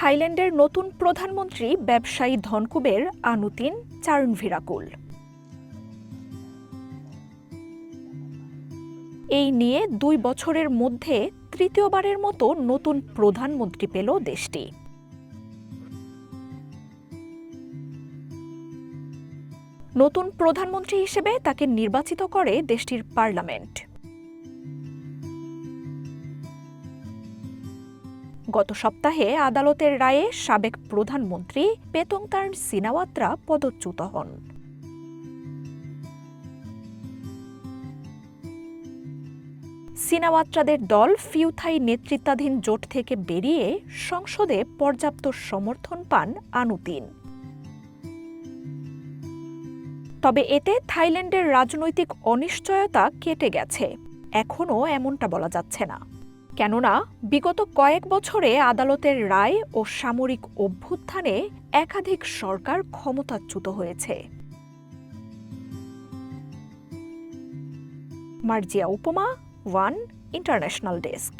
থাইল্যান্ডের নতুন প্রধানমন্ত্রী ব্যবসায়ী ধনকুবের আনুতিন চার্নভিরাকুল। এই নিয়ে ২ বছরের মধ্যে তৃতীয়বারের মতো নতুন প্রধানমন্ত্রী পেল দেশটি। নতুন প্রধানমন্ত্রী হিসেবে তাকে নির্বাচিত করে দেশটির পার্লামেন্ট। গত সপ্তাহে আদালতের রায়ে সাবেক প্রধানমন্ত্রী পেতংতার্ন সিনাওয়াত্রা পদচ্যুত হন। সিনাওয়াত্রাদের দল ফিউথাই নেতৃত্বাধীন জোট থেকে বেরিয়ে সংসদে পর্যাপ্ত সমর্থন পান আনুতিন। তবে এতে থাইল্যান্ডের রাজনৈতিক অনিশ্চয়তা কেটে গেছে, এখনও এমনটা বলা যাচ্ছে না। কেননা বিগত কয়েক বছরে আদালতের রায় ও সামরিক অভ্যুত্থানে একাধিক সরকার ক্ষমতাচ্যুত হয়েছে। মার্জিয়া উপমা, ওয়ান ইন্টারন্যাশনাল ডেস্ক।